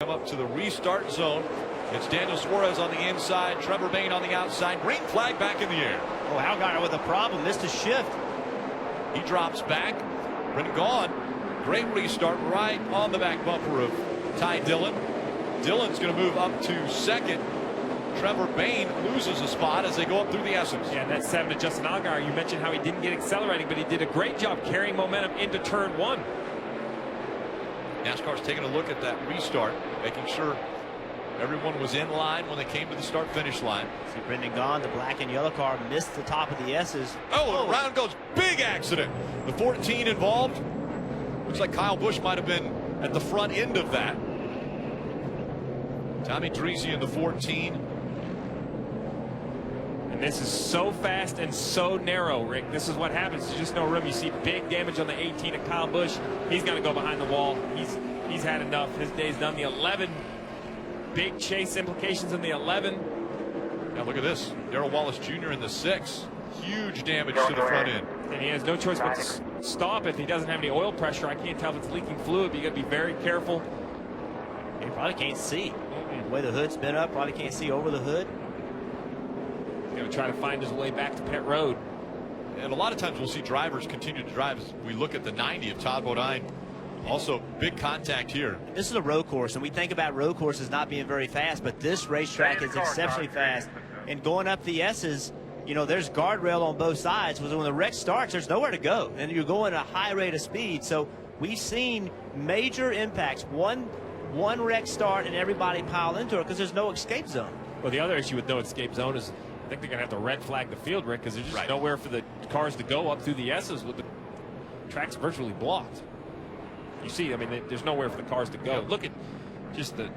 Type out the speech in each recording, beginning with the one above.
Come up to the restart zone. It's Daniel Suarez on the inside, Trevor Bayne on the outside. Green flag back in the air. Oh, Hallgeier with a problem, missed a shift. He drops back. Been gone. Great restart right on the back bumper of Ty Dillon. Dillon's going to move up to second. Trevor Bayne loses a spot as they go up through the S's. Yeah, that's 7 to Justin Allgaier. You mentioned how he didn't get accelerating, but he did a great job carrying momentum into turn 1. NASCAR's taking a look at that restart, making sure everyone was in line when they came to the start-finish line. See Brendan Gaughan, the black and yellow car, missed the top of the S's. Oh, around goes. Big accident. The 14 involved. Looks like Kyle Busch might have been at the front end of that. Tommy Dreese in the 14. And this is so fast and so narrow, Rick. This is what happens. There's just no room. You see big damage on the 18 of Kyle Busch. He's going to go behind the wall. He's had enough. His day's done. The 11, big chase implications in the 11. Now look at this. Darrell Wallace Jr. in the 6. Huge damage to the front end. And he has no choice but to stop if he doesn't have any oil pressure. I can't tell if it's leaking fluid, but you got to be very careful. You probably can't see. The way the hood's been up, probably can't see over the hood. He's going to try to find his way back to pit road. And a lot of times we'll see drivers continue to drive as we look at the 90 of Todd Bodine. Also big contact here. This is a road course, and we think about road courses not being very fast, but this racetrack is exceptionally fast. And going up the S's, you know, there's guardrail on both sides. When the wreck starts, there's nowhere to go, and you're going at a high rate of speed. So we've seen major impacts. One wreck start and everybody pile into it because there's no escape zone. Well, the other issue with no escape zone is I think they're going to have to red flag the field, Rick, because there's just nowhere for the cars to go up through the S's with the tracks virtually blocked. You see, I mean, there's nowhere for the cars to go. Look at just the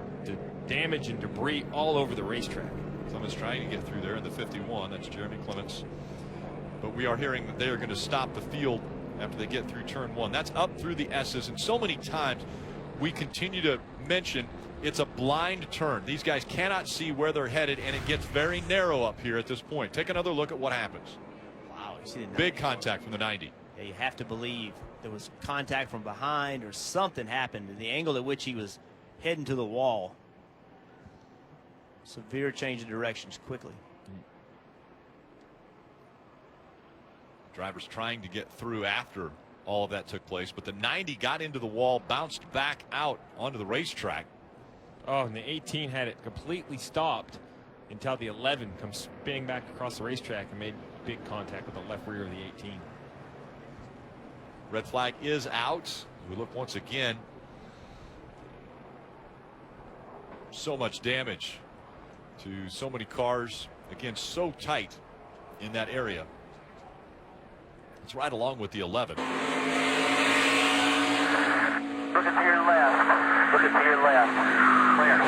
damage and debris all over the racetrack. Clements trying to get through there in the 51. That's Jeremy Clements. But we are hearing that they are going to stop the field after they get through turn 1. That's up through the S's. And so many times we continue to mention it's a blind turn. These guys cannot see where they're headed, and it gets very narrow up here at this point. Take another look at what happens. Wow, you see the big contact from the 90. Yeah, you have to believe there was contact from behind or something happened in the angle at which he was heading to the wall. Severe change in directions quickly. Drivers trying to get through after all of that took place, but the 90 got into the wall, bounced back out onto the racetrack. Oh, and the 18 had it completely stopped until the 11 comes spinning back across the racetrack and made big contact with the left rear of the 18. Red flag is out. We look once again. So much damage to so many cars. Again, so tight in that area. It's right along with the 11. Look at to your left. Look at to your left. Clear.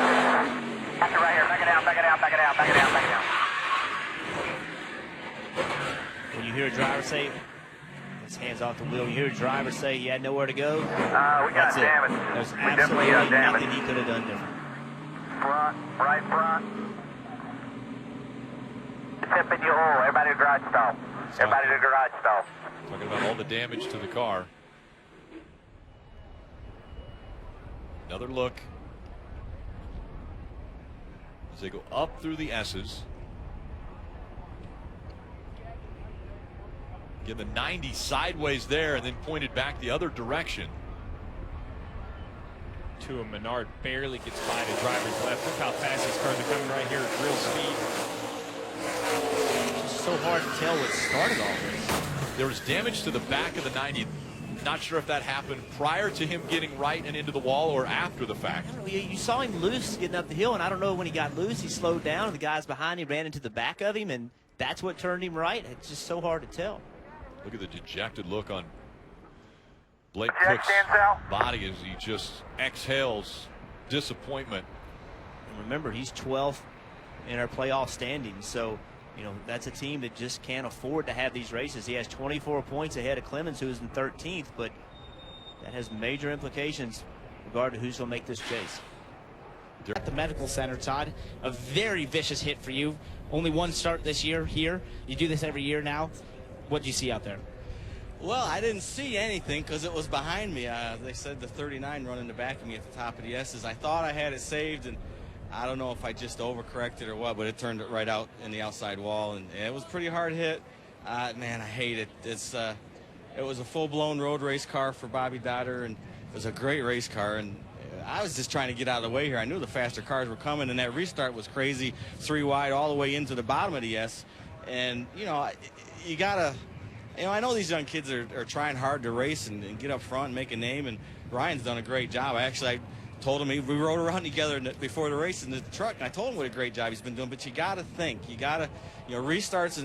Back it right here. Back it out. Back it out. Back it out. Back it out. Back it out. When you hear a driver say, his hands off the wheel, you hear a driver say he had nowhere to go. We got damage. There's We definitely got absolutely damage. nothing he could have done different. Front, right front. Tip in your hole. Everybody to garage stall. Everybody to garage stall. Talking about all the damage to the car. Another look as they go up through the S's. Again, the 90 sideways there and then pointed back the other direction. To a Menard barely gets by the driver's left. Look how fast these cars are coming right here at real speed. It's just so hard to tell what started all this. There was damage to the back of the 90. Not sure if that happened prior to him getting right and into the wall or after the fact. I don't know, you saw him loose getting up the hill, and I don't know when he got loose, he slowed down, and the guys behind him ran into the back of him, and that's what turned him right. It's just so hard to tell. Look at the dejected look on Blake Jack Cook's stands out. body as he just exhales disappointment. And remember, he's 12th in our playoff standings, so you know that's a team that just can't afford to have these races. He has 24 points ahead of Clemens, who is in 13th, but that has major implications regarding who's going to make this chase. At the medical center, Todd, a very vicious hit for you. Only one start this year here. You do this every year now. What do you see out there? Well, I didn't see anything because it was behind me. They said the 39 running the back of me at the top of the S's. I thought I had it saved, and I don't know if I just overcorrected or what, but it turned it right out in the outside wall, and it was a pretty hard hit. Man, I hate it. It was a full-blown road race car for Bobby Dotter, and it was a great race car, and I was just trying to get out of the way here. I knew the faster cars were coming, and that restart was crazy, 3 wide all the way into the bottom of the S. And, you know, you got to, you know, I know these young kids are trying hard to race and get up front and make a name, and Ryan's done a great job. I told him, we rode around together before the race in the truck, and I told him what a great job he's been doing. But you got to think, you got to, you know, restarts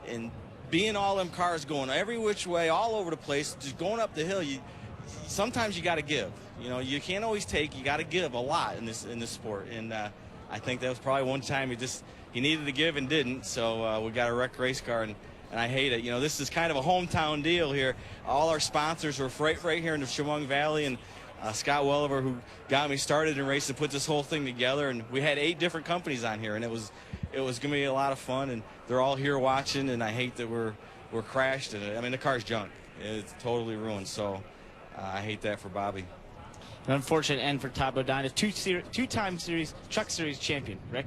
and being all them cars going every which way, all over the place, just going up the hill. Sometimes you got to give. You know, you can't always take. You got to give a lot in this sport. And I think that was probably one time he needed to give and didn't. So we got a wrecked race car, and I hate it. You know, this is kind of a hometown deal here. All our sponsors were right here in the Chemung Valley, and Scott Welliver, who got me started in racing, put this whole thing together. And we had 8 different companies on here, and it was going to be a lot of fun. And they're all here watching, and I hate that we're crashed. And I mean, the car's junk. It's totally ruined. So I hate that for Bobby. An unfortunate end for Todd Bodine, a two-time Truck Series champion, Rick.